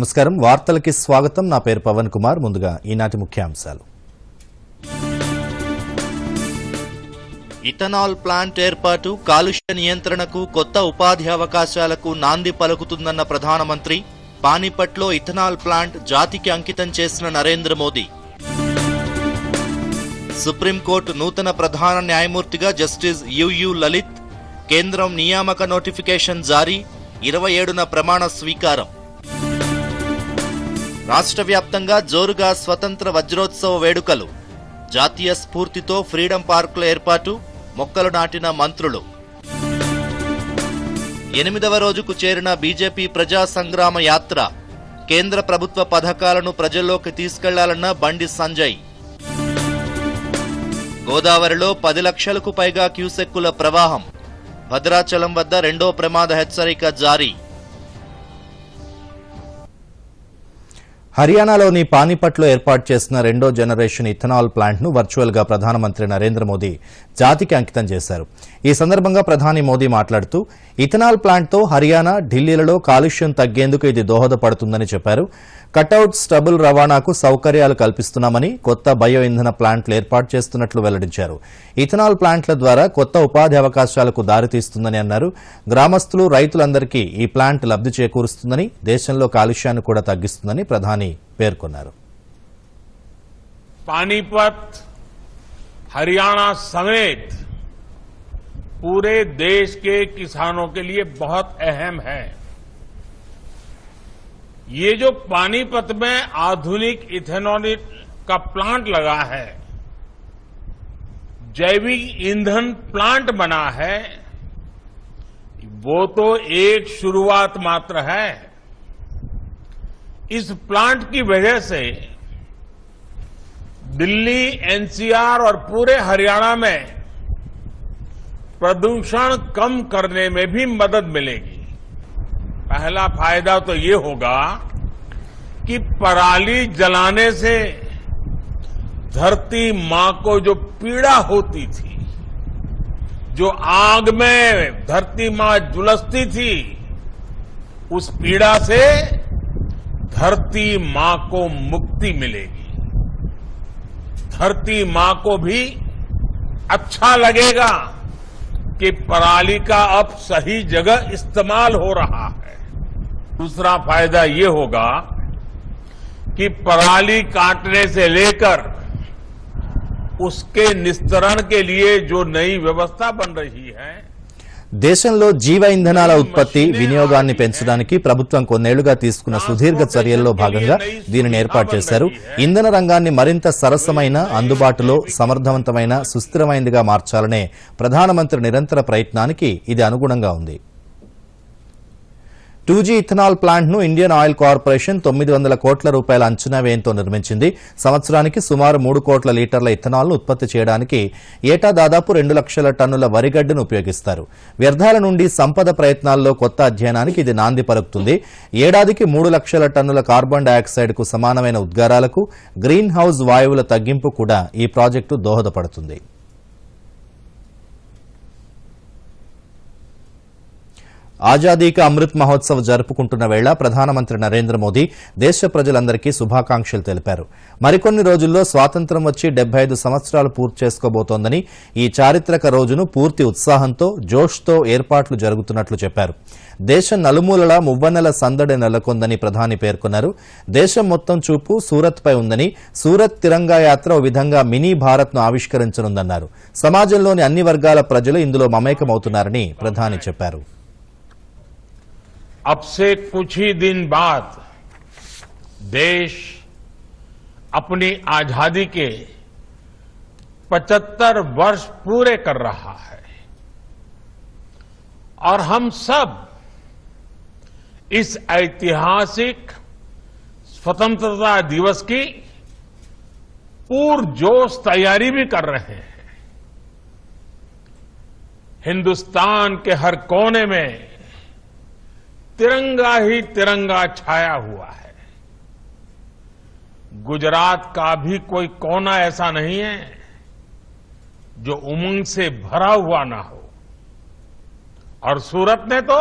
నమస్కారం వార్తలకి స్వాగతం నా పేరు పవన్ కుమార్ ముందుగా ఈనాటి ముఖ్యాంశాలు ఇథనాల్ ప్లాంట్ ఏర్పాటు కాలుష్య నియంత్రణకు కొత్త ఉపాధి అవకాశాలకు నాంది పలుకుతుందన్న ప్రధానమంత్రి పానీపట్లో ఇథనాల్ ప్లాంట్ జాతికి అంకితం చేసిన నరేంద్ర మోదీ సుప్రీంకోర్టు నూతన ప్రధాన న్యాయమూర్తిగా జస్టిస్ యుయు లలిత్ కేంద్రం నియామక నోటిఫికేషన్ జారీ 27న ప్రమాణ స్వీకారం రాష్ట్ర వ్యాప్తంగా జోరుగా స్వతంత్ర వజ్రోత్సవ వేడుకలు జాతీయ స్ఫూర్తితో ఫ్రీడమ్ పార్కుల ఏర్పాటు మొక్కలు నాటిన మంత్రులు 8వ రోజుకు చేరిన బీజేపీ ప్రజా సంగ్రామ యాత్ర కేంద్ర ప్రభుత్వ పథకాలను ప్రజల్లోకి తీసుకెళ్లాలన్న బండి సంజయ్ గోదావరిలో 10 లక్షలకు పైగా క్యూసెక్కుల ప్రవాహం భద్రాచలం వద్ద రెండో ప్రమాద హెచ్చరిక జారీ హర్యానాలోని పానీపట్లో ఏర్పాటు చేసిన రెండో జనరేషన్ ఇథనాల్ ప్లాంట్ ను వర్చువల్ గా ప్రధానమంత్రి నరేంద్ర మోదీ జాతికి అంకితం చేశారు. ఈ సందర్భంగా ప్రధాని మోదీ మాట్లాడుతూ ఇథనాల్ ప్లాంట్ తో హర్యానా ఢిల్లీలలో కాలుష్యం తగ్గేందుకు ఇది దోహదపడుతుందని చెప్పారు. కటౌట్ స్టబుల్ రవాణాకు సౌకర్యాలు కల్పిస్తున్నామని కొత్త బయో ఇంధన ప్లాంట్లు ఏర్పాటు చేస్తున్నట్లు వెల్లడించారు. ఇథనాల్ ప్లాంట్ల ద్వారా కొత్త ఉపాధి అవకాశాలకు దారితీస్తుందని అన్నారు. గ్రామస్తులు రైతులందరికీ ఈ ప్లాంట్ లబ్ది చేకూరుస్తుందని దేశంలో కాలుష్యాన్ని కూడా తగ్గిస్తుందని ప్రధాని పేర్కొన్నారు. पानीपत हरियाणा समेत पूरे देश के किसानों के लिए बहुत अहम है. ये जो पानीपत में आधुनिक इथेनॉल का प्लांट लगा है, जैविक ईंधन प्लांट बना है, वो तो एक शुरुआत मात्र है. इस प्लांट की वजह से दिल्ली, एनसीआर और पूरे हरियाणा में प्रदूषण कम करने में भी मदद मिलेगी. पहला फायदा तो ये होगा कि पराली जलाने से धरती मां को जो पीड़ा होती थी, जो आग में धरती मां झुलसती थी, उस पीड़ा से धरती मां को मुक्ति मिलेगी. धरती मां को भी अच्छा लगेगा कि पराली का अब सही जगह इस्तेमाल हो रहा है. दूसरा फायदा ये होगा कि पराली काटने से लेकर उसके निस्तारण के लिए जो नई व्यवस्था बन रही है. దేశంలో జీవ ఇంధనాల ఉత్పత్తి వినియోగాన్ని పెంచడానికి ప్రభుత్వం కొన్నేళ్లుగా తీసుకున్న సుదీర్ఘ చర్యల్లో భాగంగా దీనిని ఏర్పాటు చేశారు. ఇంధన రంగాన్ని మరింత సరసమైన, అందుబాటులో, సమర్థవంతమైన, సుస్థిరమైనదిగా మార్చాలనే ప్రధానమంత్రి నిరంతర ప్రయత్నానికి ఇది అనుగుణంగా ఉంది. 2G ఇథనాల్ ప్లాంట్ ను ఇండియన్ ఆయిల్ కార్పొరేషన్ 900 కోట్ల రూపాయల అంచనా వ్యయంతో నిర్మించింది. సంవత్సరానికి సుమారు 3 కోట్ల లీటర్ల ఇథనాల్ ను ఉత్పత్తి చేయడానికి ఏటా దాదాపు 2 లక్షల టన్నుల వరిగడ్డను ఉపయోగిస్తారు. వ్యర్థాల నుండి సంపద ప్రయత్నాల్లో కొత్త అధ్యయనానికి ఇది నాంది పలుకుతుంది. ఏడాదికి 3 లక్షల టన్నుల కార్బన్ డయాక్సైడ్ కు సమానమైన ఉద్గారాలకు, గ్రీన్ హౌస్ వాయువుల తగ్గింపు కూడా ఈ ప్రాజెక్టు దోహదపడుతుంది. ఆజాదీ కా అమృత్ మహోత్సవ్ జరుపుకుంటున్న వేళ ప్రధానమంత్రి నరేంద్ర మోదీ దేశ ప్రజలందరికీ శుభాకాంక్షలు తెలిపారు. మరికొన్ని రోజుల్లో స్వాతంత్ర్యం వచ్చి 75 సంవత్సరాలు పూర్తి చేసుకోబోతోందని, ఈ చారిత్రక రోజును పూర్తి ఉత్సాహంతో, జోష్తో ఏర్పాట్లు జరుగుతున్నట్లు చెప్పారు. దేశం నలుమూలలా మువ్వన్నెల సందడి నెలకొందని ప్రధాని పేర్కొన్నారు. దేశం మొత్తం చూపు సూరత్ పై ఉందని, సూరత్ తిరంగా యాత్ర ఓ విధంగా మినీ భారత్ ను ఆవిష్కరించనుందన్నారు. సమాజంలోని అన్ని వర్గాల ప్రజలు ఇందులో మమేకమవుతున్నారని ప్రధాని చెప్పారు. अब से कुछ ही दिन बाद देश अपनी आजादी के 75 वर्ष पूरे कर रहा है और हम सब इस ऐतिहासिक स्वतंत्रता दिवस की पूरजोश तैयारी भी कर रहे हैं. हिंदुस्तान के हर कोने में तिरंगा ही तिरंगा छाया हुआ है. गुजरात का भी कोई कोना ऐसा नहीं है जो उमंग से भरा हुआ ना हो. और सूरत ने तो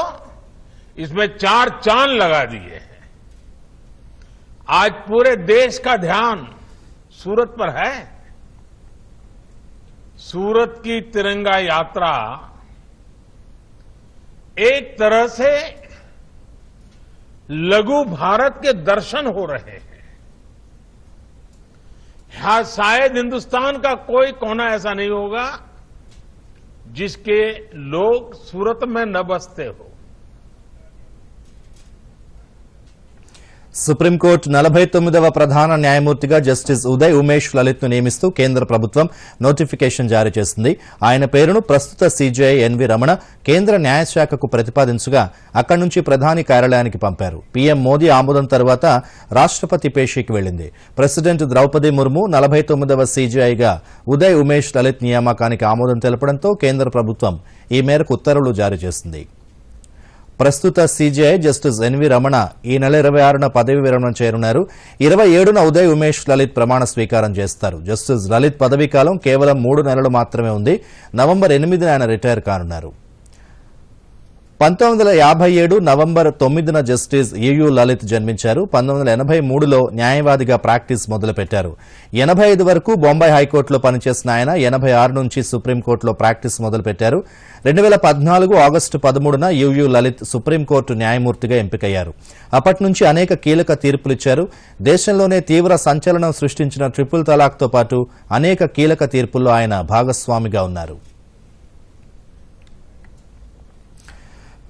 इसमें 4 चांद लगा दिए हैं. आज पूरे देश का ध्यान सूरत पर है। सूरत की तिरंगा यात्रा एक तरह से लघु भारत के दर्शन हो रहे हैं। शायद हिंदुस्तान का कोई कोना ऐसा नहीं होगा जिसके लोग सूरत में न बसते हो। సుప్రీంకోర్టు 49వ ప్రధాన న్యాయమూర్తిగా జస్టిస్ ఉదయ్ ఉమేష్ లలిత్ ను నియమిస్తూ కేంద్ర ప్రభుత్వం నోటిఫికేషన్ జారీ చేసింది. ఆయన పేరును ప్రస్తుత సీజేఐ ఎన్వి రమణ కేంద్ర న్యాయశాఖకు ప్రతిపాదించగా అక్కడి నుంచి ప్రధాని కార్యాలయానికి పంపారు. పీఎం మోదీ ఆమోదం తర్వాత రాష్ట్రపతి పేషీకి వెళ్లింది. ప్రెసిడెంట్ ద్రౌపది ముర్ము 49వ సీజేఐగా ఉదయ్ ఉమేష్ లలిత్ నియామకానికి ఆమోదం తెలపడంతో కేంద్ర ప్రభుత్వం ఈ మేరకు ఉత్తర్వులు జారీ చేసింది. ప్రస్తుత సీజేఐ జస్టిస్ ఎన్వి రమణ ఈ నెల 26న పదవి విరమణ చేయనున్నారు. 27న ఉదయ్ ఉమేష్ లలిత్ ప్రమాణ స్వీకారం చేస్తారు. జస్టిస్ లలిత్ పదవీకాలం కేవలం 3 నెలలు మాత్రమే ఉంది. నవంబర్ 8న ఆయన రిటైర్ కానున్నారు. 1957 నవంబర్ 9న జస్టిస్ యుయు లలిత్ జన్మించారు. 1983లో న్యాయవాదిగా ప్రాక్టీస్ మొదలుపెట్టారు. 85 వరకు బొంబాయి హైకోర్టులో పనిచేసిన ఆయన 86 నుంచి సుప్రీంకోర్టులో ప్రాక్టీస్ మొదలుపెట్టారు. 2014 ఆగస్టు 13న యుయు లలిత్ సుప్రీంకోర్టు న్యాయమూర్తిగా ఎంపికయ్యారు. అప్పటి నుంచి అనేక కీలక తీర్పులిచ్చారు. దేశంలోనే తీవ్ర సంచలనం సృష్టించిన ట్రిపుల్ తలాక్తో పాటు అనేక కీలక తీర్పుల్లో ఆయన భాగస్వామిగా ఉన్నారు.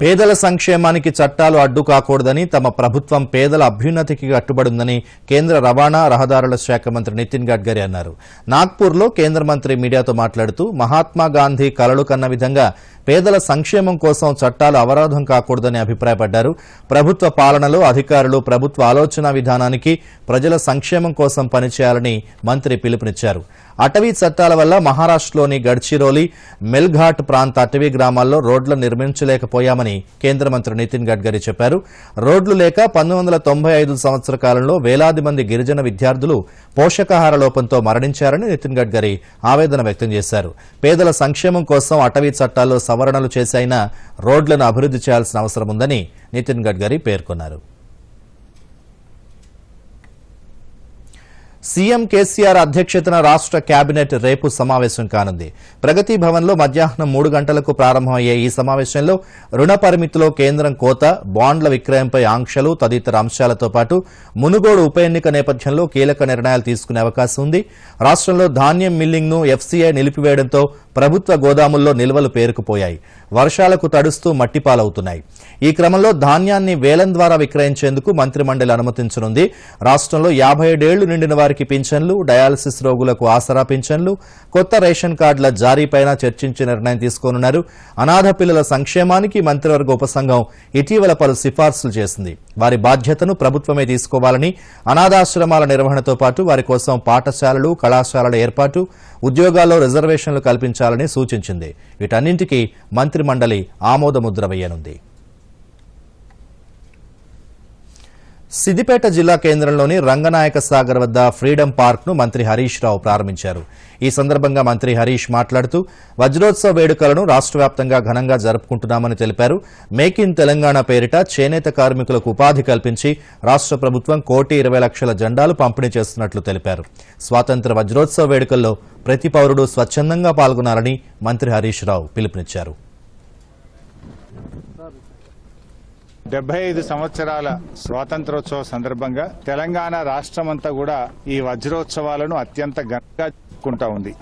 పేదల సంక్షేమానికి చట్టాలు అడ్డు కాకూడదని తమ ప్రభుత్వం పేదల అభ్యున్నతికి కట్టుబడిందని కేంద్ర రవాణా రహదారుల శాఖ మంత్రి నితిన్ గడ్కరీ అన్నారు. నాగ్పూర్లో కేంద్ర మంత్రి మీడియాతో మాట్లాడుతూ మహాత్మా గాంధీ కలలు కన్న విధంగా పేదల సంక్షేమం కోసం చట్టాలు అవరోధం కాకూడదని అభిప్రాయపడ్డారు. ప్రభుత్వ పాలనలో అధికారులు ప్రభుత్వ ఆలోచన విధానానికి ప్రజల సంక్షేమం కోసం పనిచేయాలని మంత్రి పిలుపునిచ్చారు. అటవీ చట్టాల వల్ల మహారాష్ట్రలోని గడ్చిరోలి, మెల్ఘాట్ ప్రాంత అటవీ గ్రామాల్లో రోడ్లు నిర్మించలేకపోయామని కేంద్ర మంత్రి నితిన్ గడ్కరీ చెప్పారు. రోడ్లు లేక 1995 సంవత్సర కాలంలో వేలాది మంది గిరిజన విద్యార్థులు పోషకాహార లోపంతో మరణించారని నితిన్ గడ్కరీ ఆవేదన వ్యక్తం చేశారు. పేదల సంక్షేమం కోసం అటవీ చట్టాల్లో సవరణలు చేసైనా రోడ్లను అభివృద్ది చేయాల్సిన అవసరం ఉందని నితిన్ గడ్కరీ పేర్కొన్నారు. సీఎం కేసీఆర్ అధ్యక్షతన రాష్ట్ర కేబినెట్ రేపు సమావేశం కానుంది. ప్రగతి భవన్లో మధ్యాహ్నం 3 గంటలకు ప్రారంభమయ్యే ఈ సమావేశంలో రుణ పరిమితిలో కేంద్రం కోత, బాండ్ల విక్రయంపై ఆంక్షలు తదితర అంశాలతో పాటు మునుగోడు ఉప ఎన్నిక నేపథ్యంలో కీలక నిర్ణయాలు తీసుకునే అవకాశం ఉంది. రాష్ట్రంలో ధాన్యం మిల్లింగ్ ను ఎఫ్సీఐ నిలిపివేయడంతో ప్రభుత్వ గోదాముల్లో నిల్వలు పేరుకుపోయాయి. వర్షాలకు తడుస్తూ మట్టిపాలవుతున్నాయి. ఈ క్రమంలో ధాన్యాన్ని వేలం ద్వారా విక్రయించేందుకు మంత్రిమండలి అనుమతించనుంది. రాష్ట్రంలో 57 ఏళ్లు నిండిన వారికి పింఛన్లు, డయాలసిస్ రోగులకు ఆసరా పింఛన్లు, కొత్త రేషన్ కార్డుల జారీపైన చర్చించి నిర్ణయం తీసుకోనున్నారు. అనాథ పిల్లల సంక్షేమానికి మంత్రివర్గ ఉపసంఘం ఇటీవల పలు సిఫార్సులు చేసింది. వారి బాధ్యతను ప్రభుత్వమే తీసుకోవాలని, అనాథాశ్రమాల నిర్వహణతో పాటు వారి కోసం పాఠశాలలు, కళాశాలల ఏర్పాటు, ఉద్యోగాల్లో రిజర్వేషన్లు కల్పించాలని సూచించింది. వీటన్నింటికీ మంత్రిమండలి ఆమోదముద్ర వేయనుంది. సిద్దిపేట జిల్లా కేంద్రంలోని రంగనాయక సాగర్ వద్ద ఫ్రీడమ్ పార్క్ ను మంత్రి హరీష్ రావు ప్రారంభించారు. ఈ సందర్భంగా మంత్రి హరీష్ మాట్లాడుతూ వజ్రోత్సవ వేడుకలను రాష్ట్ర వ్యాప్తంగా ఘనంగా జరుపుకుంటున్నామని తెలిపారు. మేక్ ఇన్ తెలంగాణ పేరిట చేనేత కార్మికులకు ఉపాధి కల్పించి రాష్ట్ర ప్రభుత్వం 1,20,00,000 జెండాలు పంపిణీ చేస్తున్నట్లు తెలిపారు. స్వాతంత్ర్య వజ్రోత్సవ వేడుకల్లో ప్రతి పౌరుడు స్వచ్ఛందంగా పాల్గొనాలని మంత్రి హరీష్ రావు పిలుపునిచ్చారు. 75 సంవత్సరాల స్వాతంత్రోత్సవ సందర్భంగా తెలంగాణ రాష్ట్రమంతా కూడా ఈ వజ్రోత్సవాలను అత్యంత ఘనంగా జరుపుకుంటా ఉంది.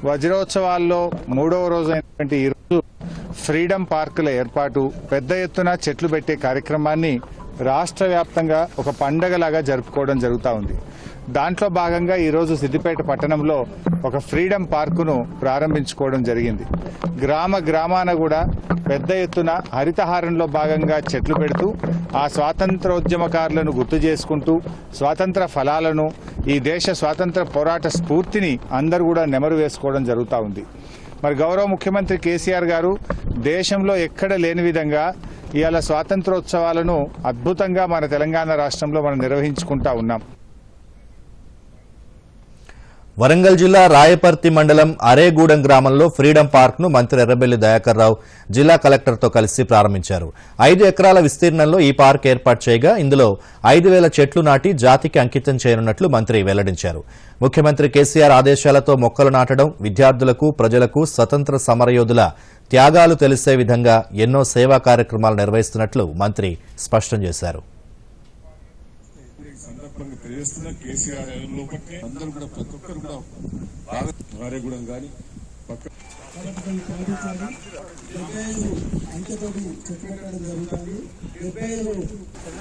వజ్రోత్సవాల్లో 3వ రోజు అయినటువంటి ఈ రోజు ఫ్రీడమ్ పార్కుల ఏర్పాటు, పెద్ద ఎత్తున చెట్లు పెట్టే కార్యక్రమాన్ని రాష్ట్ర వ్యాప్తంగా ఒక పండగలాగా జరుపుకోవడం జరుగుతూ ఉంది. దాంట్లో భాగంగా ఈరోజు సిద్దిపేట పట్టణంలో ఒక ఫ్రీడమ్ పార్కును ప్రారంభించుకోవడం జరిగింది. గ్రామాన కూడా పెద్ద ఎత్తున హరితహారంలో భాగంగా చెట్లు పెడుతూ ఆ స్వాతంత్రోద్యమకారులను గుర్తు చేసుకుంటూ స్వాతంత్ర ఫలాలను, ఈ దేశ స్వాతంత్ర పోరాట స్ఫూర్తిని అందరూ కూడా నెమరు వేసుకోవడం జరుగుతూ ఉంది. మరి గౌరవ ముఖ్యమంత్రి కేసీఆర్ గారు దేశంలో ఎక్కడ లేని విధంగా ఇవాళ స్వాతంత్రోత్సవాలను అద్భుతంగా మన తెలంగాణ రాష్ట్రంలో మనం నిర్వహించుకుంటా ఉన్నాం. వరంగల్ జిల్లా రాయపర్తి మండలం అరేగూడెం గ్రామంలో ఫ్రీడమ్ పార్క్ ను మంత్రి ఎర్రబెల్లి దయాకర్ రావు జిల్లా కలెక్టర్తో కలిసి ప్రారంభించారు. 5 ఎకరాల విస్తీర్ణంలో ఈ పార్క్ ఏర్పాటు చేయగా ఇందులో 5,000 చెట్లు నాటి జాతికి అంకితం చేయనున్నట్లు మంత్రి వెల్లడించారు. ముఖ్యమంత్రి కేసీఆర్ ఆదేశాలతో మొక్కలు నాటడం, విద్యార్థులకు, ప్రజలకు, స్వతంత్ర సమరయోధుల త్యాగాలు తెలిసే విధంగా ఎన్నో సేవా కార్యక్రమాలు నిర్వహిస్తున్నట్లు మంత్రి స్పష్టం చేశారు. తెలియజేస్తున్న కేసీఆర్ లోపట్టే అందరూ కూడా ప్రతి ఒక్కరు కూడా బాగా వారేగూడెం కానీ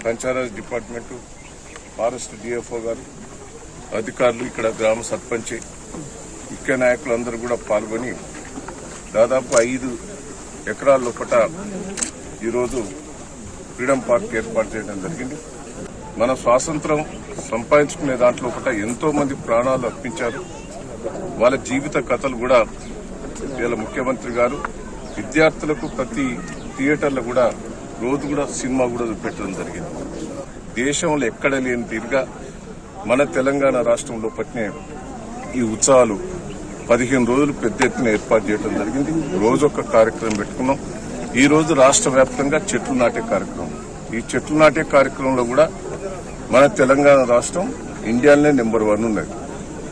పంచాయత్ డిపార్ట్మెంట్, ఫారెస్ట్ డిఎఫ్ఓ గారు, అధికారులు, ఇక్కడ గ్రామ సర్పంచ్, ముఖ్య నాయకులందరూ కూడా పాల్గొని దాదాపు 5 ఎకరాల లోపట ఈరోజు ఫ్రీడమ్ పార్క్ ఏర్పాటు చేయడం జరిగింది. మన స్వాతంత్రం సంపాదించుకునే దాంట్లో ఒకట ఎంతో మంది ప్రాణాలు అర్పించారు. వాళ్ళ జీవిత కథలు కూడా వీళ్ళ ముఖ్యమంత్రి గారు విద్యార్థులకు ప్రతి థియేటర్లో కూడా రోజు కూడా సినిమా కూడా చూపెట్టడం జరిగింది. దేశంలో ఎక్కడ లేని తీరుగా మన తెలంగాణ రాష్ట్రంలో పట్టిన ఈ ఉత్సవాలు 15 రోజులు పెద్ద ఎత్తున ఏర్పాటు చేయడం జరిగింది. రోజొక్క కార్యక్రమం పెట్టుకున్నాం. ఈ రోజు రాష్ట్ర వ్యాప్తంగా చెట్లు నాటే కార్యక్రమం. ఈ చెట్లు నాటే కార్యక్రమంలో కూడా మన తెలంగాణ రాష్ట్రం ఇండియాలోనే నెంబర్ 1 ఉన్నది.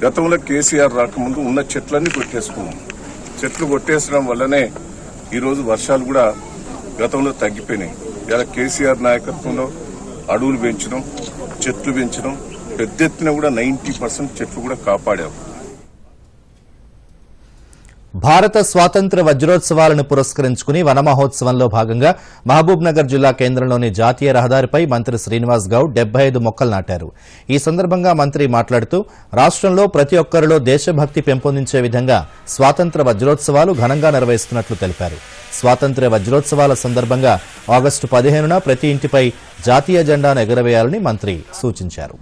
గతంలో కేసీఆర్ రాకముందు ఉన్న చెట్లన్నీ కొట్టేసుకున్నాం. చెట్లు కొట్టేసడం వల్లనే ఈరోజు వర్షాలు కూడా గతంలో తగ్గిపోయినాయి. ఇలా కేసీఆర్ నాయకత్వంలో అడవులు పెంచడం, చెట్లు పెంచడం, పెద్ద ఎత్తున కూడా 90% చెట్లు కూడా కాపాడాం. భారత స్వాతంత్ర్య వజ్రోత్సవాలను పురస్కరించుకుని వన మహోత్సవంలో భాగంగా మహబూబ్ నగర్ జిల్లా కేంద్రంలోని జాతీయ రహదారిపై మంత్రి శ్రీనివాస్ గౌడ్ 75 మొక్కలు నాటారు. ఈ సందర్భంగా మంత్రి మాట్లాడుతూ రాష్ట్రంలో ప్రతి ఒక్కరిలో దేశభక్తి పెంపొందించే విధంగా స్వాతంత్ర్య వజ్రోత్సవాలు ఘనంగా నిర్వహిస్తున్నట్లు తెలిపారు. స్వాతంత్ర్య వజ్రోత్సవాల సందర్భంగా ఆగస్టు 15న ప్రతి ఇంటిపై జాతీయ జెండాను ఎగురవేయాలని మంత్రి సూచించారు.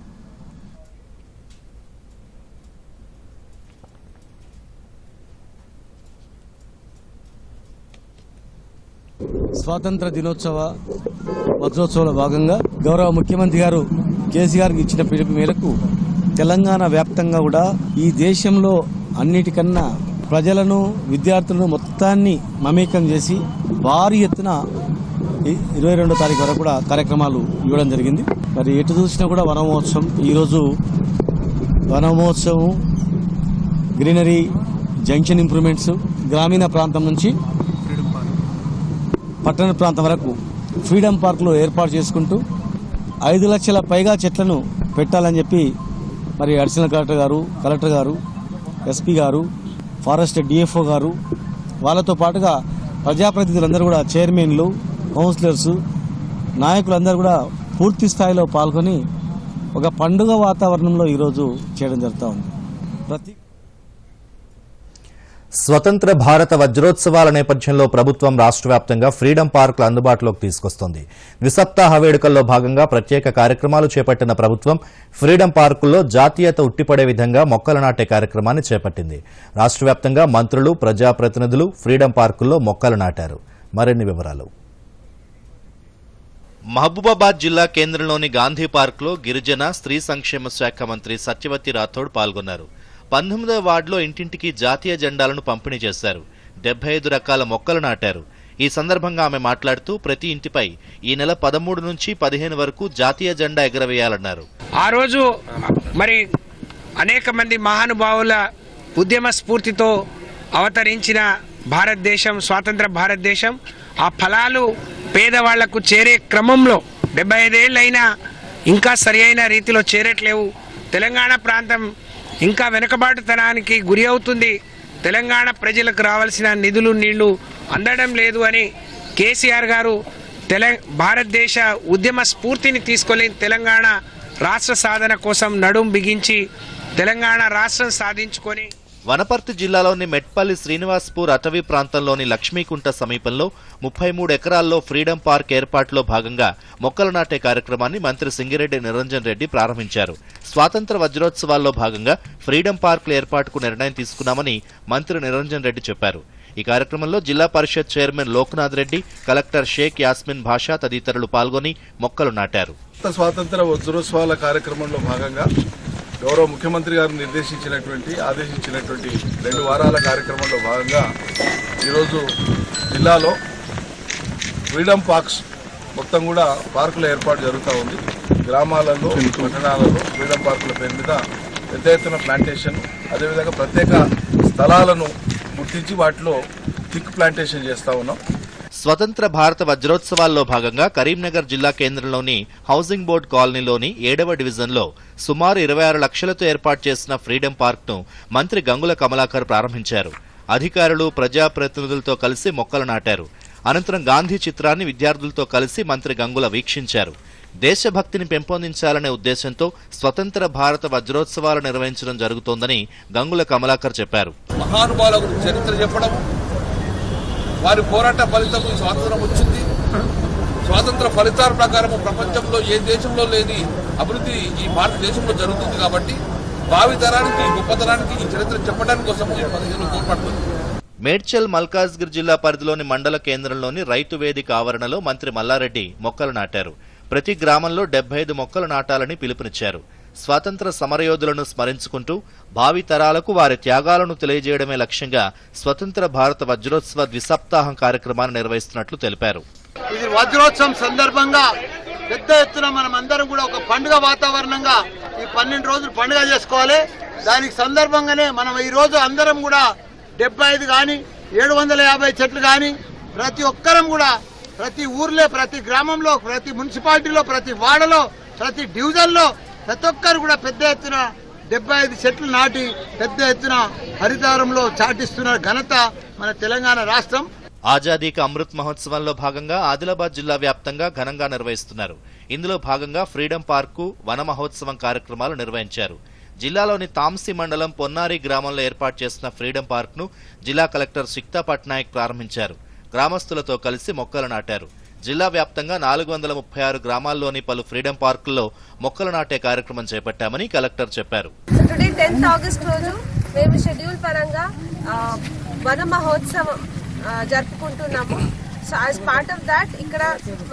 స్వాతంత్ర దినోత్సవ వజ్రోత్సవాల భాగంగా గౌరవ ముఖ్యమంత్రి గారు కేసీఆర్ ఇచ్చిన పిలుపు మేరకు తెలంగాణ వ్యాప్తంగా కూడా ఈ దేశంలో అన్నిటికన్నా ప్రజలను, విద్యార్థులను మొత్తాన్ని మమేకం చేసి భారీ ఎత్తున 22వ తారీఖు వరకు కూడా కార్యక్రమాలు ఇవ్వడం జరిగింది. మరి ఎటు చూసినా కూడా వన మహోత్సవం. ఈరోజు వన మహోత్సవం, గ్రీనరీ, జంక్షన్ ఇంప్రూవ్మెంట్స్, గ్రామీణ ప్రాంతం నుంచి పట్టణ ప్రాంతం వరకు ఫ్రీడమ్ పార్క్లో ఏర్పాటు చేసుకుంటూ 5 లక్షల పైగా చెట్లను పెట్టాలని చెప్పి మరి అడిషనల్ కలెక్టర్ గారు, ఎస్పీ గారు, ఫారెస్ట్ డిఎఫ్ఓ గారు, వాళ్ళతో పాటుగా ప్రజాప్రతినిధులందరూ కూడా, చైర్మన్లు, కౌన్సిలర్స్, నాయకులందరూ కూడా పూర్తి స్థాయిలో పాల్గొని ఒక పండుగ వాతావరణంలో ఈరోజు చేయడం జరుగుతూ ఉంది. స్వతంత్ర భారత వజ్రోత్సవాల నేపథ్యంలో ప్రభుత్వం రాష్ట్ర వ్యాప్తంగా ఫ్రీడమ్ పార్కులు అందుబాటులోకి తీసుకొస్తోంది. ద్విసప్తాహ వేడుకల్లో భాగంగా ప్రత్యేక కార్యక్రమాలు చేపట్టిన ప్రభుత్వం ఫ్రీడమ్ పార్కుల్లో జాతీయత ఉట్టిపడే విధంగా మొక్కలు నాటే కార్యక్రమాన్ని చేపట్టింది. రాష్ట్ర వ్యాప్తంగా మంత్రులు, ప్రజాప్రతినిధులు ఫ్రీడమ్ పార్కుల్లో మొక్కలు నాటారు. మరిన్ని వివరాలు. మహబూబాబాద్ జిల్లా కేంద్రంలోని గాంధీ పార్కులో గిరిజన, స్త్రీ సంక్షేమ శాఖ మంత్రి సత్యవతి రాథోడ్ పాల్గొన్నారు. 19వ వార్డులో ఇంటింటికి జాతీయ జెండాలను పంపిణీ చేశారు. 75 రకాల మొక్కలు నాటారు. ఈ సందర్భంగా ఆమె మాట్లాడుతూ ప్రతి ఇంటిపై ఈ నెల 13 నుంచి 15 వరకు జాతీయ జెండా ఎగరవేయాలన్నారు. ఆ రోజు మరి అనేక మంది మహానుభావుల ఉద్యమ స్ఫూర్తితో అవతరించిన భారతదేశం, స్వాతంత్ర భారతదేశం, ఆ ఫలాలు పేదవాళ్లకు చేరే క్రమంలో 75 ఏళ్లైనా ఇంకా సరి అయిన రీతిలో చేరట్లేవు. తెలంగాణ ప్రాంతం ఇంకా వెనుకబాటుతనానికి గురి అవుతుంది. తెలంగాణ ప్రజలకు రావాల్సిన నిధులు, నీళ్లు అందడం లేదు అని కేసీఆర్ గారు భారతదేశ ఉద్యమ స్ఫూర్తిని తీసుకొని తెలంగాణ రాష్ట్ర సాధన కోసం నడుం బిగించి తెలంగాణ రాష్ట్రం సాధించుకొని వనపర్తి జిల్లాలోని మెట్పల్లి శ్రీనివాస్పూర్ అటవీ ప్రాంతంలోని లక్ష్మీకుంట సమీపంలో 33 ఎకరాల్లో ఫ్రీడమ్ పార్క్ ఏర్పాటులో భాగంగా మొక్కలు నాటే కార్యక్రమాన్ని మంత్రి సింగిరెడ్డి నిరంజన్ రెడ్డి ప్రారంభించారు. స్వాతంత్ర వజ్రోత్సవాల్లో భాగంగా ఫ్రీడమ్ పార్కుల ఏర్పాటుకు నిర్ణయం తీసుకున్నామని మంత్రి నిరంజన్ రెడ్డి చెప్పారు. ఈ కార్యక్రమంలో జిల్లా పరిషత్ చైర్మన్ లోక్నాథ్ రెడ్డి, కలెక్టర్ షేక్ యాస్మిన్ భాషా తదితరులు పాల్గొని మొక్కలు నాటారు. స్వాతంత్ర వజ్రోత్సవాల కార్యక్రమంలో భాగంగా గౌరవ ముఖ్యమంత్రి గారు ఆదేశించినటువంటి 2 వారాల కార్యక్రమంలో భాగంగా ఈరోజు జిల్లాలో ఫ్రీడమ్ పార్క్స్ మొత్తం కూడా పార్కుల ఏర్పాటు జరుగుతూ ఉంది. గ్రామాలలో పట్టణాలలో ఫ్రీడమ్ పార్కుల పేరు మీద పెద్ద ఎత్తున ప్లాంటేషన్, అదేవిధంగా ప్రత్యేక స్థలాలను గుర్తించి వాటిలో థిక్ ప్లాంటేషన్ చేస్తూ ఉన్నాం. స్వతంత్ర భారత వజ్రోత్సవాల్లో భాగంగా కరీంనగర్ జిల్లా కేంద్రంలోని హౌసింగ్ బోర్డు కాలనీలోని 7వ డివిజన్లో సుమారు 26 లక్షలతో ఏర్పాటు చేసిన ఫ్రీడమ్ పార్క్ను మంత్రి గంగుల కమలాకర్ ప్రారంభించారు. అధికారులు ప్రజాప్రతినిధులతో కలిసి మొక్కలు నాటారు. అనంతరం గాంధీ చిత్రాన్ని విద్యార్థులతో కలిసి మంత్రి గంగుల వీక్షించారు. దేశభక్తిని పెంపొందించాలనే ఉద్దేశంతో స్వతంత్ర భారత వజ్రోత్సవాలు నిర్వహించడం జరుగుతోందని గంగుల కమలాకర్ చెప్పారు. మహానుభావుల చరిత్ర చెప్పడం, వారి పోరాట ఫలితం స్వాతంత్రం వచ్చింది. స్వాతంత్ర ఫలితాల ప్రకారం ప్రపంచంలో ఏ దేశంలో లేని అభివృద్ధి ఈ భారతదేశంలో జరుగుతుంది. కాబట్టి భావితరానికి గొప్పతనానికి ఈ చరిత్ర చెప్పడానికి కోసం 15 తోడ్పడుతుంది. మేడ్చల్ మల్కాజ్గిరి జిల్లా పరిధిలోని మండల కేంద్రంలోని రైతు వేదిక ఆవరణలో మంత్రి మల్లారెడ్డి మొక్కలు నాటారు. ప్రతి గ్రామంలో 75 మొక్కలు నాటాలని పిలుపునిచ్చారు. స్వాతంత్ర సమరయోధులను స్మరించుకుంటూ భావి తరాలకు వారి త్యాగాలను తెలియజేయడమే లక్ష్యంగా స్వతంత్ర భారత వజ్రోత్సవ ద్విసప్తాహం కార్యక్రమాన్ని నిర్వహిస్తున్నట్లు తెలిపారు. ఇది వజ్రోత్సవం సందర్భంగా పెద్ద ఎత్తున మనం అందరం కూడా ఒక పండుగ వాతావరణంగా ఈ 12 రోజులు పండుగ చేసుకోవాలి. దానికి సందర్భంగానే మనం ఈ రోజు అందరం కూడా 75 కానీ 750 చెట్లు కానీ ప్రతి ఒక్కరం కూడా ప్రతి ఊర్లో, ప్రతి గ్రామంలో, ప్రతి మున్సిపాలిటీలో, ప్రతి వాడలో, ప్రతి డివిజన్లో ప్రతి ఒక్కరు కూడా పెద్ద ఎత్తున 75 చెట్లు నాటి పెద్ద ఎత్తున హరితారంలో చాటిస్తున్న ఘనత మన తెలంగాణ రాష్ట్రం. ఆజాదీకి అమృత్ మహోత్సవంలో భాగంగా ఆదిలాబాద్ జిల్లా వ్యాప్తంగా ఘనంగా నిర్వహిస్తున్నారు. ఇందులో భాగంగా ఫ్రీడమ్ పార్కు, వన మహోత్సవం కార్యక్రమాలు నిర్వహించారు. జిల్లాలోని తాంసీ మండలం పొన్నారి గ్రామంలో ఏర్పాటు చేసిన ఫ్రీడమ్ పార్క్ను జిల్లా కలెక్టర్ సిక్తా పట్నాయక్ ప్రారంభించారు. గ్రామస్తులతో కలిసి మొక్కలు నాటారు. జిల్లా వ్యాప్తంగా 436 గ్రామాల్లోని పలు ఫ్రీడమ్ పార్కుల్లో మొక్కలు నాటే కార్యక్రమం చేపట్టామని కలెక్టర్ చెప్పారు. టుడే 10th ఆగస్ట్ రోజు మేము షెడ్యూల్ పరంగా వన మహోత్సవం జరుపుకుంటున్నాము. So as part of that ఇక్కడ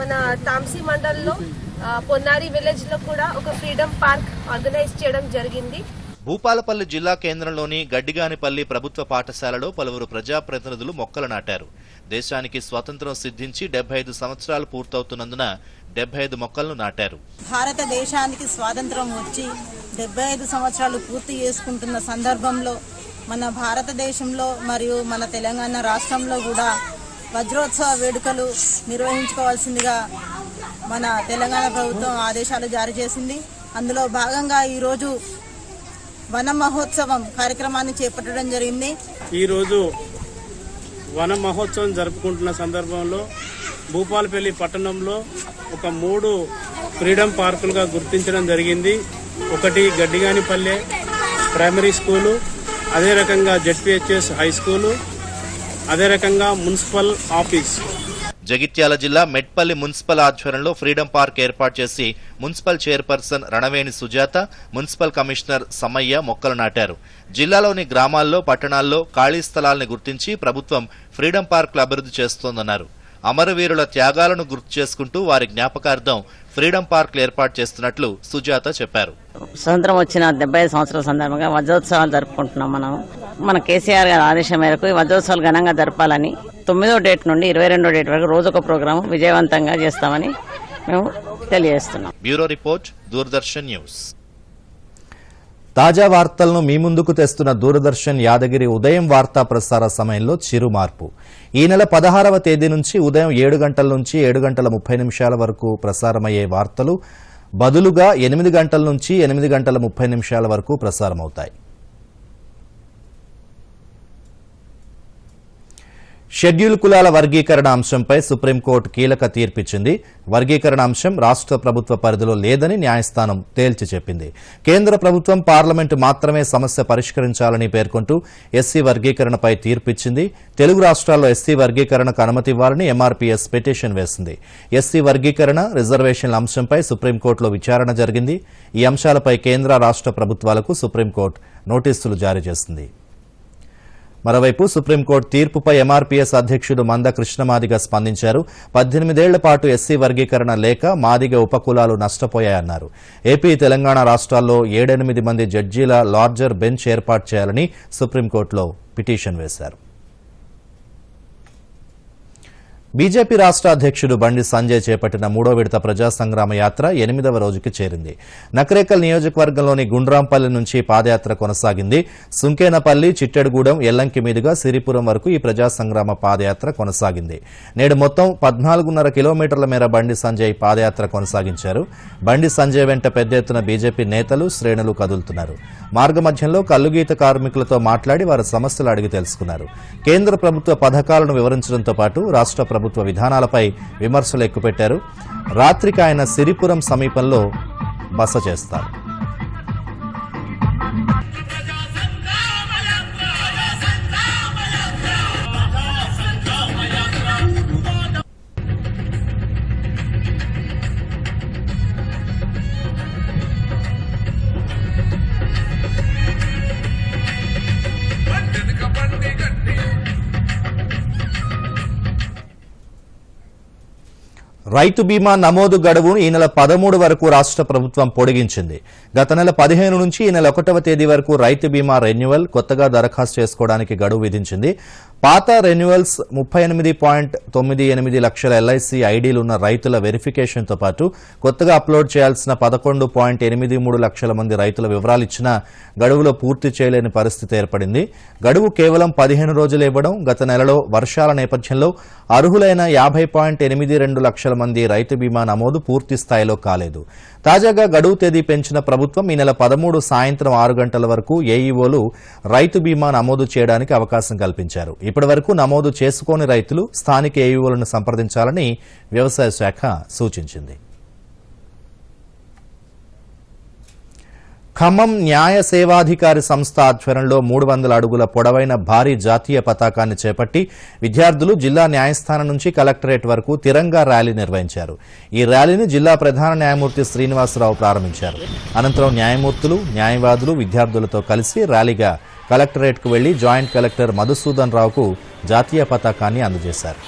మన తాంసీ మండల్లో పొన్నారి విలేజ్ లో కూడా ఒక ఫ్రీడమ్ పార్క్ ఆర్గనైజ్ చేయడం జరిగింది. భూపాలపల్లి జిల్లా కేంద్రంలోని గడ్డిగానిపల్లి ప్రభుత్వ పాఠశాలలో పలువురు ప్రజాప్రతినిధులు మొక్కలు నాటారు. దేశానికి స్వాతంత్ర్యం సిద్ధించి 75 సంవత్సరాలు పూర్తవుతున్నందున 75 మొక్కలను నాటారు. భారతదేశానికి స్వాతంత్రం వచ్చి 75 సంవత్సరాలు పూర్తి చేసుకుంటున్న సందర్భంలో మన భారతదేశంలో మరియు మన తెలంగాణ రాష్ట్రంలో కూడా వజ్రోత్సవ వేడుకలు నిర్వహించుకోవాల్సిందిగా మన తెలంగాణ ప్రభుత్వం ఆదేశాలు జారీ చేసింది. అందులో భాగంగా ఈరోజు వన మహోత్సవం కార్యక్రమాన్ని చేపట్టడం జరిగింది. ఈరోజు వన మహోత్సవం జరుపుకుంటున్న సందర్భంలో భూపాలపల్లి పట్టణంలో ఒక 3 ఫ్రీడమ్ పార్కులుగా గుర్తించడం జరిగింది. ఒకటి గడ్డిగానిపల్లె ప్రైమరీ స్కూలు, అదే రకంగా జెడ్పీహెచ్ఎస్ హై స్కూలు, అదే రకంగా మున్సిపల్ ఆఫీస్. జగిత్యాల జిల్లా మెట్పల్లి మున్సిపల్ ఆధ్వర్యంలో ఫ్రీడమ్ పార్క్ ఏర్పాటు చేసి municipal chairperson Ranaveni Sujatha, municipal commissioner Sammaiah మొక్కలు నాటారు. జిల్లాలోని గ్రామాల్లో, పట్టణాల్లో ఖాళీ స్థలాల్ని గుర్తించి ప్రభుత్వం ఫ్రీడమ్ పార్కులు అభివృద్ధి చేస్తోందన్నారు. అమరవీరుల త్యాగాలను గుర్తు చేసుకుంటూ వారి జ్ఞాపకార్థం ఫ్రీడమ్ పార్కులు ఏర్పాటు చేస్తున్నట్లు సుజాత చెప్పారు. స్వతంత్రం వచ్చిన 75 సంవత్సరాల సందర్భంగా వజ్రోత్సవాలు జరుపుకుంటున్నాం. మన కేసీఆర్ గారి ఆదేశం మేరకు ఈ వజ్రోత్సవాలు ఘనంగా జరపాలని 9వ డేట్ నుండి 22వ డేట్ వరకు రోజొక ప్రోగ్రాం విజయవంతంగా చేస్తామని మేము తెలియజేస్తున్నాం. Bureau report, Doordarshan news. తాజా వార్తలను మీ ముందుకు తెస్తున్న దూరదర్శన్ యాదగిరి ఉదయం వార్తా ప్రసార సమయంలో చిరు మార్పు. ఈ నెల 16వ తేదీ నుంచి ఉదయం 7 గంటల నుంచి 7 గంటల 30 నిమిషాల వరకు ప్రసారమయ్యే వార్తలు బదులుగా 8 గంటల నుంచి 8 గంటల 30 నిమిషాల వరకు ప్రసారమవుతాయి. షెడ్యూల్ కులాల వర్గీకరణ అంశంపై సుప్రీంకోర్టు కీలక తీర్పిచ్చింది. వర్గీకరణ అంశం రాష్ట్ర ప్రభుత్వ పరిధిలో లేదని న్యాయస్థానం తేల్చి చెప్పింది. కేంద్ర ప్రభుత్వం, పార్లమెంటు మాత్రమే సమస్య పరిష్కరించాలని పేర్కొంటూ ఎస్సీ వర్గీకరణపై తీర్పిచ్చింది. తెలుగు రాష్ట్రాల్లో ఎస్సీ వర్గీకరణకు అనుమతి ఇవ్వాలని ఎంఆర్పీఎస్ పిటిషన్ వేసింది. ఎస్సీ వర్గీకరణ, రిజర్వేషన్ల అంశంపై సుప్రీంకోర్టులో విచారణ జరిగింది. ఈ అంశాలపై కేంద్ర రాష్ట్ర ప్రభుత్వాలకు సుప్రీంకోర్టు నోటీసులు జారీ చేసింది. మరోవైపు సుప్రీంకోర్టు తీర్పుపై ఎంఆర్పీఎస్ అధ్యక్షుడు మంద కృష్ణమాదిగ స్పందించారు. 18 ఏళ్ల పాటు ఎస్సీ వర్గీకరణ లేక మాదిగ ఉపకులాలు నష్టపోయాయన్నారు. ఏపీ, తెలంగాణ రాష్ట్రాల్లో 7-8 మంది జడ్జీల లార్జర్ బెంచ్ ఏర్పాటు చేయాలని సుప్రీంకోర్టులో పిటిషన్ వేశారు. బీజేపీ రాష్ట్ర అధ్యక్షుడు బండి సంజయ్ చేపట్టిన 3వ విడత ప్రజా సంగ్రామ యాత్ర 8వ రోజుకి చేరింది. నకరేకల్ నియోజకవర్గంలోని గుండ్రాంపల్లి నుంచి పాదయాత్ర కొనసాగింది. సుంకేనపల్లి, చిట్టెడుగూడెం, ఎల్లంకి మీదుగా సిరిపురం వరకు ఈ ప్రజా సంగ్రామ పాదయాత్ర కొనసాగింది. నేడు మొత్తం 14.5 కిలోమీటర్ల మేర బండి సంజయ్ పాదయాత్ర కొనసాగించారు. బండి సంజయ్ వెంట పెద్ద ఎత్తున బీజేపీ నేతలు, శ్రేణులు కదులుతున్నారు. మార్గమధ్యంలో కల్లుగీత కార్మికులతో మాట్లాడి వారి సమస్యలు అడిగి తెలుసుకున్నారు. కేంద్ర ప్రభుత్వ పథకాలను వివరించడంతో పాటు రాష్ట్ర ప్రభుత్వ విధానాలపై విమర్శలు ఎక్కుపెట్టారు. రాత్రికి ఆయన సిరిపురం సమీపంలో బస చేస్తారు. రైతు బీమా నమోదు గడువును ఈ నెల 13 వరకు రాష్ట్ర ప్రభుత్వం పొడిగించింది. గత నెల 15 నుంచి ఈ నెల 1వ తేదీ వరకు రైతు బీమా రెన్యువల్, కొత్తగా దరఖాస్తు చేసుకోవడానికి గడువు విధించింది. పాత రెన్యువల్స్ 38.98 లక్షల ఎల్ఐసి ఐడీలున్న రైతుల వెరిఫికేషన్తో పాటు కొత్తగా అప్లోడ్ చేయాల్సిన 11.83 లక్షల మంది రైతుల వివరాలిచ్చినా గడువులో పూర్తి చేయలేని పరిస్థితి ఏర్పడింది. గడువు కేవలం 15 రోజులు ఇవ్వడం, గత నెలలో వర్షాల నేపథ్యంలో అర్హులైన 50.82 లక్షల మంది రైతు బీమా నమోదు పూర్తి స్థాయిలో కాలేదు. తాజాగా గడువు తేదీ పెంచిన ప్రభుత్వం ఈ నెల 13 సాయంత్రం 6 గంటల వరకు ఏఈఓలు రైతు బీమా నమోదు చేయడానికి అవకాశం కల్పించారు. ఇప్పటి వరకు నమోదు చేసుకోని రైతులు స్థానిక ఏఈఓలను సంప్రదించాలని వ్యవసాయ శాఖ సూచించింది. ఖమ్మం న్యాయ సేవాధికారి సంస్థ ఆధ్వర్యంలో 300 అడుగుల పొడవైన భారీ జాతీయ పతాకాన్ని చేపట్టి విద్యార్థులు జిల్లా న్యాయస్థానం నుంచి కలెక్టరేట్ వరకు తిరంగా ర్యాలీ నిర్వహించారు. ఈ ర్యాలీని జిల్లా ప్రధాన న్యాయమూర్తి శ్రీనివాసరావు ప్రారంభించారు. అనంతరం న్యాయమూర్తులు, న్యాయవాదులు విద్యార్థులతో కలిసి ర్యాలీగా కలెక్టరేట్కు వెళ్లి జాయింట్ కలెక్టర్ మధుసూదన్ రావుకు జాతీయ పతాకాన్ని అందజేశారు.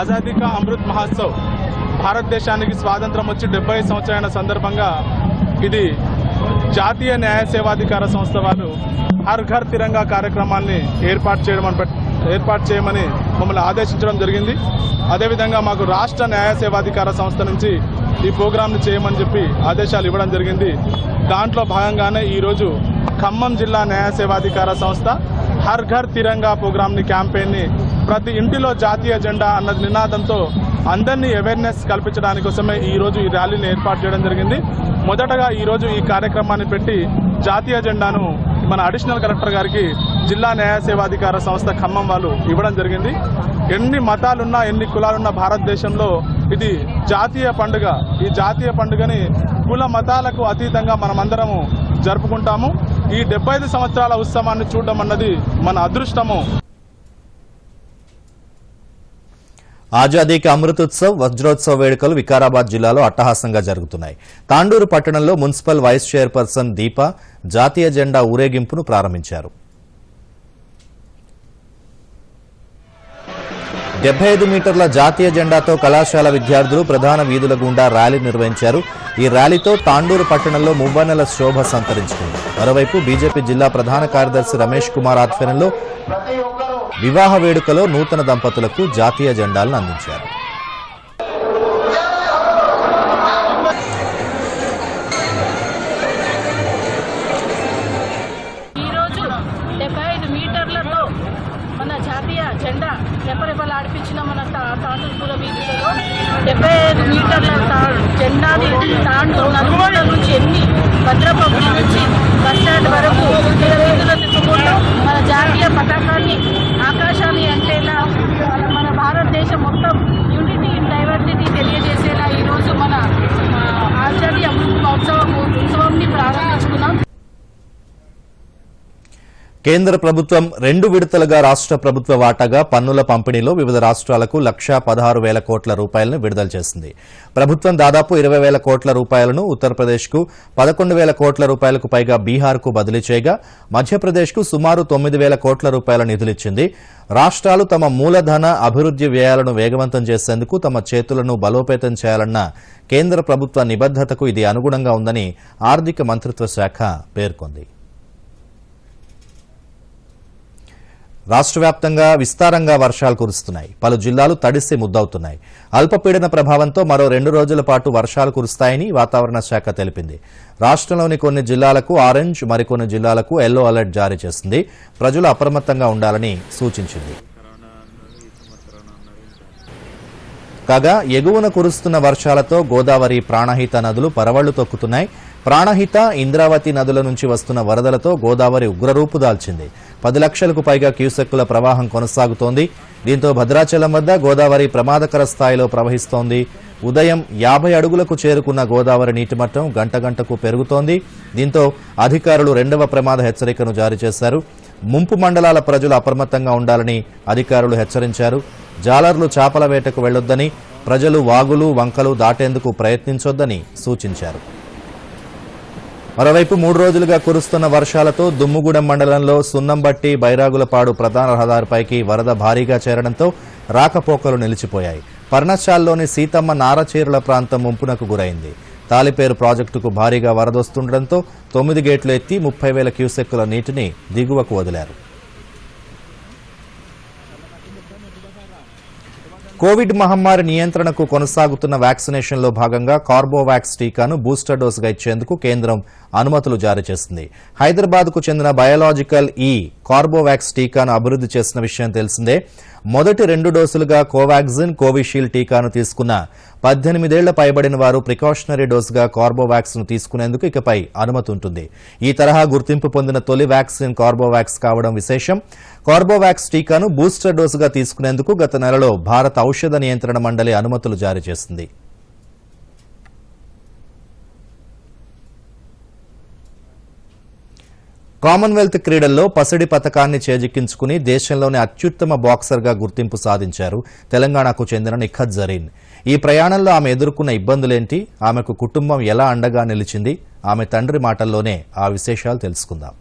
ఆజాదీ కా అమృత్ మహోత్సవ్ భారతదేశానికి స్వాతంత్రం వచ్చి 70 సంవత్సరాల సందర్భంగా ఇది జాతీయ న్యాయ సేవాధికార సంస్థ వారు హర్ ఘర్ తిరంగా కార్యక్రమాన్ని ఏర్పాటు చేయమని మమ్మల్ని ఆదేశించడం జరిగింది. అదేవిధంగా మాకు రాష్ట్ర న్యాయ సేవాధికార సంస్థ నుంచి ఈ ప్రోగ్రాంని చేయమని చెప్పి ఆదేశాలు ఇవ్వడం జరిగింది. దాంట్లో భాగంగానే ఈరోజు ఖమ్మం జిల్లా న్యాయ సేవాధికార సంస్థ హర్ ఘర్ తిరంగా ప్రోగ్రాంని క్యాంపెయిన్ని ప్రతి ఇంటిలో జాతీయ జెండా అన్న నినాదంతో అందరినీ అవేర్నెస్ కల్పించడానికి కోసమే ఈరోజు ఈ ర్యాలీని ఏర్పాటు చేయడం జరిగింది. మొదటగా ఈరోజు ఈ కార్యక్రమాన్ని పెట్టి జాతీయ జెండాను మన అడిషనల్ కలెక్టర్ గారికి జిల్లా న్యాయ సేవాధికార సంస్థ ఖమ్మం వాళ్ళు ఇవ్వడం జరిగింది. ఎన్ని మతాలున్నా, ఎన్ని కులాలున్నా భారతదేశంలో ఇది జాతీయ పండుగ. ఈ జాతీయ పండుగని కుల మతాలకు అతీతంగా మనమందరము జరుపుకుంటాము. ఈ 75 సంవత్సరాల ఉత్సవాన్ని చూడడం అన్నది మన అదృష్టము. ఆజాదీ కా అమృతోత్సవ్, వజ్రోత్సవ్ వేడుకలు వికారాబాద్ జిల్లాలో అట్టహాసంగా జరుగుతున్నాయి. తాండూరు పట్టణంలో మున్సిపల్ వైస్ చైర్పర్సన్ దీప జాతీయ జెండా ఊరేగింపును ప్రారంభించారు. 75 మీటర్ల జాతీయ జెండాతో కళాశాల విద్యార్థులు ప్రధాన వీధుల గుండా ర్యాలీ నిర్వహించారు. ఈ ర్యాలీతో తాండూరు పట్టణంలో మువ్వన్నెల శోభ సంతరించుకుంది. మరోవైపు బీజేపీ జిల్లా ప్రధాన కార్యదర్శి రమేష్ కుమార్ ఆధ్వర్యంలో వివాహ వేడుకలో నూతన దంపతులకు జాతీయ జెండాలను అందించారు. ఈరోజు 75 మీటర్లతో మన జాతీయ జెండా రెపరెపలాడిపించిన మన తాండూరుపుర వీధులలో 75 మీటర్ల జెండాని తాండు నలుగుల నుంచి ఎన్ని భద్రపబ్లి నుంచి బస్ స్టాండ్ వరకు వీధులు తిప్పుకుంటూ మన జాతీయ పతాకాన్ని ఆకాశాన్ని అంటేలా మన భారతదేశం మొత్తం యూనిటీ ఇన్ డైవర్సిటీ తెలియజేసేలా ఈరోజు మన ఆజాదీ అమృత్ ఉత్సవంని ప్రారంభించుకున్నాం. కేంద్ర ప్రభుత్వం 2 విడతలుగా రాష్ట్ర ప్రభుత్వ వాటాగా పన్నుల పంపిణీలో వివిధ రాష్ట్రాలకు 1,16,000 కోట్ల రూపాయలను విడుదల చేసింది. ప్రభుత్వం దాదాపు 20,000 కోట్ల రూపాయలను ఉత్తరప్రదేశ్కు, 11,000 కోట్ల రూపాయలకు పైగా బీహార్కు బదిలీ చేయగా మధ్యప్రదేశ్కు సుమారు 9,000 కోట్ల రూపాయల నిధులిచ్చింది. రాష్ట్రాలు తమ మూలధన అభివృద్ది వ్యయాలను వేగవంతం చేసేందుకు తమ చేతులను బలోపేతం చేయాలన్న కేంద్ర ప్రభుత్వ నిబద్దతకు ఇది అనుగుణంగా ఉందని ఆర్థిక మంత్రిత్వ శాఖ పేర్కొంది. రాష్ట్ర వ్యాప్తంగా విస్తారంగా వర్షాలు కురుస్తున్నాయి. పలు జిల్లాలు తడిసి ముద్దవుతున్నాయి. అల్పపీడన ప్రభావంతో మరో 2 రోజుల పాటు వర్షాలు కురుస్తాయని వాతావరణ శాఖ తెలిపింది. రాష్ట్రంలోని కొన్ని జిల్లాలకు ఆరెంజ్, మరికొన్ని జిల్లాలకు యెల్లో అలర్ట్ జారీ చేసింది. ప్రజలు అప్రమత్తంగా ఉండాలని సూచించింది. కాగా ఎగువన కురుస్తున్న వర్షాలతో గోదావరి, ప్రాణహిత నదులు పరవళ్లు తొక్కుతున్నాయి. ప్రాణహిత, ఇంద్రావతి నదుల నుంచి వస్తున్న వరదలతో గోదావరి ఉగ్రరూపు దాల్చింది. 10 లక్షలకు పైగా క్యూసెక్కుల ప్రవాహం కొనసాగుతోంది. దీంతో భద్రాచలం వద్ద గోదావరి ప్రమాదకర స్థాయిలో ప్రవహిస్తోంది. ఉదయం 50 అడుగులకు చేరుకున్న గోదావరి నీటిమట్టం గంటకు పెరుగుతోంది. దీంతో అధికారులు 2వ ప్రమాద హెచ్చరికను జారీ చేశారు. ముంపు మండలాల ప్రజలు అప్రమత్తంగా ఉండాలని అధికారులు హెచ్చరించారు. జాలర్లు చేపల వేటకు వెళ్లొద్దని, ప్రజలు వాగులు, వంకలు దాటేందుకు ప్రయత్నించొద్దని సూచించారు. మరోవైపు 3 రోజులుగా కురుస్తున్న వర్షాలతో దుమ్ముగూడెం మండలంలో సున్నంబట్టి, బైరాగులపాడు ప్రధాన రహదారిపైకి వరద భారీగా చేరడంతో రాకపోకలు నిలిచిపోయాయి. పర్ణశాలలోని సీతమ్మ నారచీరల ప్రాంతం ముంపునకు గురైంది. తాలిపేరు ప్రాజెక్టుకు భారీగా వరదొస్తుండటంతో 9 గేట్లు ఎత్తి 30,000 క్యూసెక్కుల నీటిని దిగువకు వదిలారు. కోవిడ్ మహమ్మారి నియంత్రణకు కొనసాగుతున్న వ్యాక్సినేషన్లో భాగంగా కార్బోవాక్స్ టీకాను బూస్టర్ డోసుగా ఇచ్చేందుకు కేంద్రం అనుమతులు జారీ చేసింది. హైదరాబాద్కు చెందిన బయోలాజికల్ కార్బోవాక్స్ టీకాను అభివృద్ది చేసిన విషయం తెలిసిందే. మొదటి 2 డోసులుగా కోవాక్సిన్, కోవిషీల్డ్ టీకాను తీసుకున్న 18 ఏళ్ల పైబడిన వారు ప్రికాషనరీ డోసుగా కార్బోవాక్స్ ను తీసుకునేందుకు ఇకపై అనుమతి ఉంటుంది. ఈ తరహా గుర్తింపు పొందిన తొలి వ్యాక్సిన్ కార్బోవాక్స్ కావడం విశేషం. కార్బోవాక్స్ టీకాను బూస్టర్ డోసుగా తీసుకునేందుకు గత నెలలో భారత ఔషధ నియంత్రణ మండలి అనుమతులు జారీ చేసింది. కామన్వెల్త్ క్రీడల్లో పసిడి పతకాన్ని చేజిక్కించుకుని దేశంలోనే అత్యుత్తమ బాక్సర్గా గుర్తింపు సాధించారు తెలంగాణకు చెందిన నిఖత్ జరీన్. ఈ ప్రయాణంలో ఆమె ఎదుర్కొన్న ఇబ్బందులేంటి, ఆమెకు కుటుంబం ఎలా అండగా నిలిచింది, ఆమె తండ్రి మాటల్లోనే ఆ విశేషాలు తెలుసుకుందాం.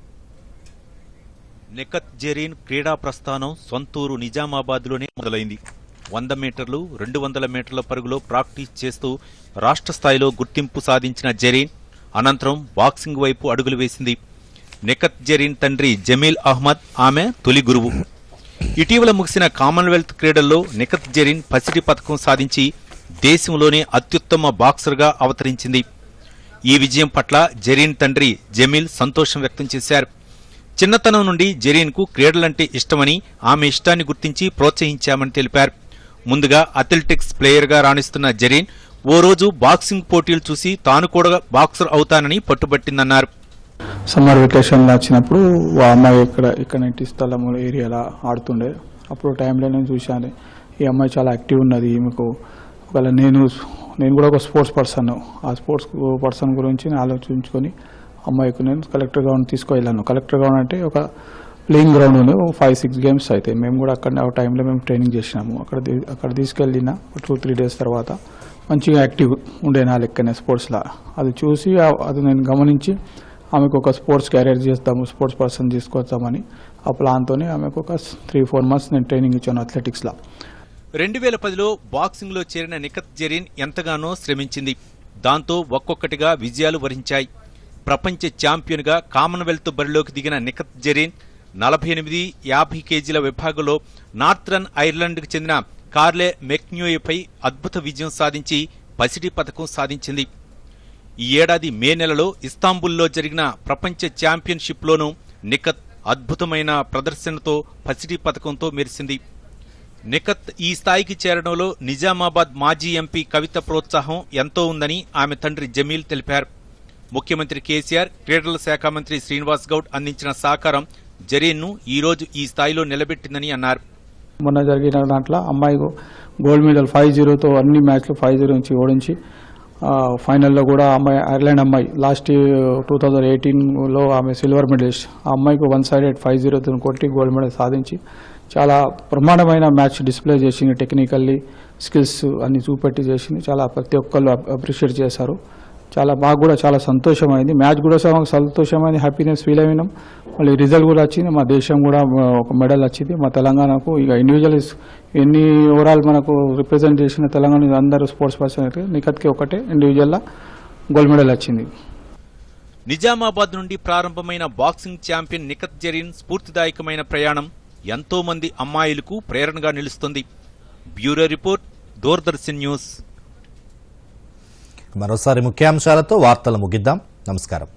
నిఖత్ జరీన్ క్రీడా ప్రస్థానం సొంతూరు నిజామాబాద్లోనే మొదలైంది. 100 మీటర్లు, 200 మీటర్ల పరుగులో ప్రాక్టీస్ చేస్తూ రాష్ట్ర స్థాయిలో గుర్తింపు సాధించిన జరీన్ అనంతరం బాక్సింగ్ వైపు అడుగులు వేసింది. నిఖత్ జరీన్ తండ్రి జమీల్ అహ్మద్ ఆమె తొలి గురువు. ఇటీవల ముగిసిన కామన్వెల్త్ క్రీడల్లో నిఖత్ జరీన్ పసిడి పతకం సాధించి దేశంలోనే అత్యుత్తమ బాక్సర్గా అవతరించింది. ఈ విజయం పట్ల జరీన్ తండ్రి జమీల్ సంతోషం వ్యక్తం చేశారు. చిన్నతనం నుండి జరీన్కు క్రీడలంటే ఇష్టమని, ఆమె ఇష్టాన్ని గుర్తించి ప్రోత్సహించామని తెలిపారు. ముందుగా అథ్లెటిక్స్ ప్లేయర్గా రాణిస్తున్న జరీన్ ఓ రోజు బాక్సింగ్ పోటీలు చూసి తాను కూడా బాక్సర్ అవుతానని పట్టుబట్టిందన్నారు. సమ్మర్ వెకేషన్ వచ్చినప్పుడు ఆ అమ్మాయి ఇక్కడ ఇంటి స్థలము ఏరియాలో ఆడుతుండే. అప్పుడు టైంలో నేను చూశాను ఈ అమ్మాయి చాలా యాక్టివ్ ఉన్నది. ఈమెకు ఒకవేళ నేను కూడా ఒక స్పోర్ట్స్ పర్సన్, ఆ స్పోర్ట్స్ పర్సన్ గురించి ఆలోచించుకొని అమ్మాయికి నేను కలెక్టర్ గ్రౌండ్ తీసుకువెళ్ళాను. కలెక్టర్ గ్రౌండ్ అంటే ఒక ప్లేయింగ్ గ్రౌండ్ ఉంది, 5-6 గేమ్స్ అయితే మేము కూడా అక్కడ ఆ టైంలో మేము ట్రైనింగ్ చేసినాము. అక్కడ తీసుకెళ్ళిన 2-3 డేస్ తర్వాత మంచిగా యాక్టివ్ ఉండే నా లెక్కనే స్పోర్ట్స్లో. అది చూసి అది నేను గమనించి ఆమెకు ఒక స్పోర్ట్స్ క్యారియర్ చేస్తాము, స్పోర్ట్స్ పర్సన్ తీసుకొస్తామని ఆ ప్లాన్తోనే ఆమెకు ఒక 3-4 మంత్స్ నేను ట్రైనింగ్ ఇచ్చాను అథ్లెటిక్స్లో. 2010లో బాక్సింగ్లో చేరిన నిఖత్ జరీన్ ఎంతగానో శ్రమించింది. దాంతో ఒక్కొక్కటిగా విజయాలు వరించాయి. ప్రపంచ ఛాంపియన్గా కామన్వెల్త్ బరిలోకి దిగిన నిఖత్ జరీన్ 48-50 కేజీల విభాగంలో నార్థరన్ ఐర్లాండ్కు చెందిన కార్లే మెక్న్యూయపై అద్భుత విజయం సాధించి పసిడి పతకం సాధించింది. ఈ ఏడాది మే నెలలో ఇస్తాంబుల్లో జరిగిన ప్రపంచ ఛాంపియన్షిప్లోనూ నిఖత్ అద్భుతమైన ప్రదర్శనతో పసిడి పతకంతో మెరిసింది. నిఖత్ ఈ స్థాయికి చేరడంలో నిజామాబాద్ మాజీ ఎంపీ కవిత ప్రోత్సాహం ఎంతో ఉందని ఆమె తండ్రి జమీల్ తెలిపారు. ముఖ్యమంత్రి కేసీఆర్, క్రీడల శాఖ మంత్రి శ్రీనివాస్ గౌడ్ అందించిన సహకారం జరీన్ను ఈ రోజు ఈ స్థాయిలో నిలబెట్టిందని అన్నారు. మొన్న జరిగిన దాంట్లో అమ్మాయి గోల్డ్ మెడల్ 5-0తో అన్ని మ్యాచ్లు 5-0 నుంచి ఓడించి ఫైనల్లో కూడా అమ్మాయి ఐర్లాండ్ అమ్మాయి లాస్ట్ 2018లో ఆమె సిల్వర్ మెడలిస్ట్. ఆ అమ్మాయికి 1-sided 5-0తో కొట్టి గోల్డ్ మెడల్ సాధించి చాలా బ్రహ్మాండమైన మ్యాచ్ డిస్ప్లే చేసింది. టెక్నికల్లీ స్కిల్స్ అన్ని చూపెట్టి చేసింది. చాలా ప్రతి ఒక్కళ్ళు అప్రిషియేట్ చేశారు. చాలా మాకు కూడా చాలా సంతోషమైంది. మ్యాచ్ కూడా మాకు సంతోషమైంది, హ్యాపీనెస్ ఫీల్ అయినాం. మళ్ళీ రిజల్ట్ కూడా వచ్చింది. మా దేశం కూడా ఒక మెడల్ వచ్చింది. మా తెలంగాణకు ఇక ఇండివిజువల్ ఎన్ని ఓవరాల్ మనకు రిప్రజెంట్ చేసిన తెలంగాణ అందరూ స్పోర్ట్స్ పర్సన్ నిఖత్కి ఒకటే ఇండివిజువల్గా గోల్డ్ మెడల్ వచ్చింది. నిజామాబాద్ నుండి ప్రారంభమైన బాక్సింగ్ ఛాంపియన్ నిఖత్ జరీన్ స్ఫూర్తిదాయకమైన ప్రయాణం ఎంతో మంది అమ్మాయిలకు ప్రేరణగా నిలుస్తుంది. Bureau report, Doordarshan news. మరోసారి ముఖ్యాంశాలతో వార్తలు ముగిద్దాం. నమస్కారం.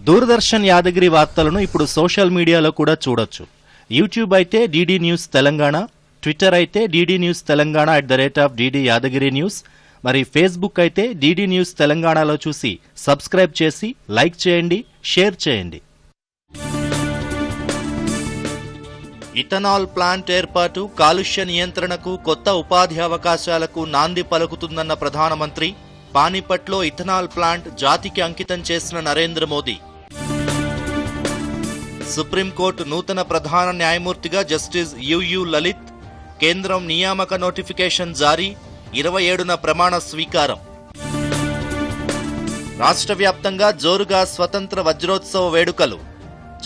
దూరదర్శన్ యాదగిరి వార్తలను ఇప్పుడు సోషల్ మీడియాలో కూడా చూడొచ్చు. యూట్యూబ్ అయితే DD న్యూస్ తెలంగాణ, ట్విట్టర్ అయితే DD news Telangana @DD Yadagiri news, మరి ఫేస్బుక్ అయితే DD న్యూస్ తెలంగాణలో చూసి సబ్స్క్రైబ్ చేసి లైక్ చేయండి, షేర్ చేయండి. ఇథనాల్ ప్లాంట్ ఏర్పాటు కాలుష్య నియంత్రణకు, కొత్త ఉపాధి అవకాశాలకు నాంది పలుకుతుందన్న ప్రధానమంత్రి. పానిపట్లో ఇథనాల్ ప్లాంట్ జాతికి అంకితం చేసిన నరేంద్ర మోదీ. సుప్రీంకోర్టు నూతన ప్రధాన న్యాయమూర్తిగా జస్టిస్ UU లలిత్. కేంద్రం నియామక నోటిఫికేషన్ జారీ. 27న ప్రమాణ స్వీకారం. రాష్ట్ర వ్యాప్తంగా జోరుగా స్వతంత్ర వజ్రోత్సవ వేడుకలు.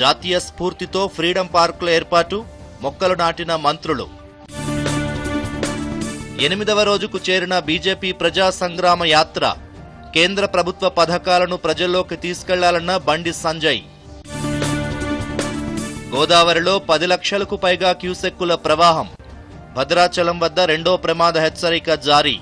జాతీయ స్ఫూర్తితో ఫ్రీడమ్ పార్కుల ఏర్పాటు, మొక్కలు నాటిన మంత్రులు. 8వ రోజుకు చేరిన బీజేపీ ప్రజా సంగ్రామ యాత్ర. కేంద్ర ప్రభుత్వ పథకాలను ప్రజల్లోకి తీసుకెళ్లాలన్న బండి సంజయ్. గోదావరిలో 10 లక్షలకు పైగా క్యూసెక్కుల ప్రవాహం. భద్రాచలం వద్ద రెండో ప్రమాద హెచ్చరిక జారీ.